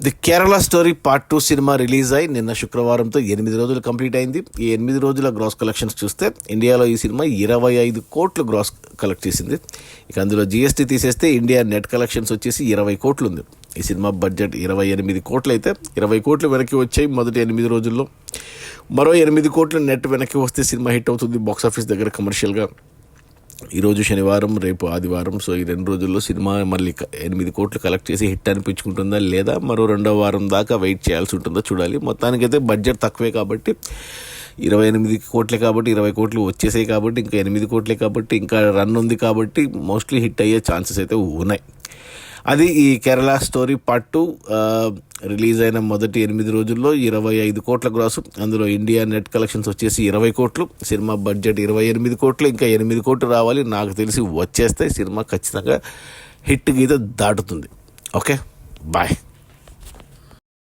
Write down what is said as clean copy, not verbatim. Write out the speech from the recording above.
The Kerala story part 2 cinema release అయి నిన్న శుక్రవారంతో 8 రోజులు కంప్లీట్ అయింది. ఈ 8 రోజుల గ్రాస్ కలెక్షన్స్ చూస్తే ఇండియాలో ఈ సినిమా 25 కోట్లు గ్రాస్ కలెక్ట్ చేసింది. ఇక అందులో జిఎస్టీ తీసేస్తే ఇండియా నెట్ కలెక్షన్స్ వచ్చేసి 20 కోట్లు ఉంది. ఈ సినిమా బడ్జెట్ 28 కోట్లు అయితే 20 కోట్లు వెనక్కి వచ్చాయి మొదటి 8 రోజుల్లో. మరో 8 కోట్లు నెట్ వెనక్కి వస్తే సినిమా హిట్ అవుతుంది బాక్సాఫీస్ దగ్గర కమర్షియల్గా. ఈరోజు శనివారం, రేపు ఆదివారం. సో ఈ 2 రోజుల్లో సినిమా మళ్ళీ 8 కోట్లు కలెక్ట్ చేసి హిట్ అనిపించుకుంటుందా లేదా మరో 2వ వారం దాకా వెయిట్ చేయాల్సి ఉంటుందో చూడాలి. మొత్తానికైతే బడ్జెట్ తక్కువే కాబట్టి 28 కోట్లే కాబట్టి 20 కోట్లు వచ్చేసాయి కాబట్టి ఇంకా 8 కోట్లే కాబట్టి ఇంకా రన్ ఉంది కాబట్టి మోస్ట్లీ హిట్ అయ్యే ఛాన్సెస్ అయితే ఉన్నాయి. అది ఈ కేరళ స్టోరీ పార్ట్ 2 రిలీజ్ అయిన మొదటి 8 రోజుల్లో 25 కోట్ల గ్రాసు. అందులో ఇండియా నెట్ కలెక్షన్స్ వచ్చేసి 20 కోట్లు. సినిమా బడ్జెట్ 28 కోట్లు. ఇంకా 8 కోట్లు రావాలి. నాకు తెలిసి వచ్చేస్తే సినిమా ఖచ్చితంగా హిట్ గీత దాటుతుంది. Okay, bye.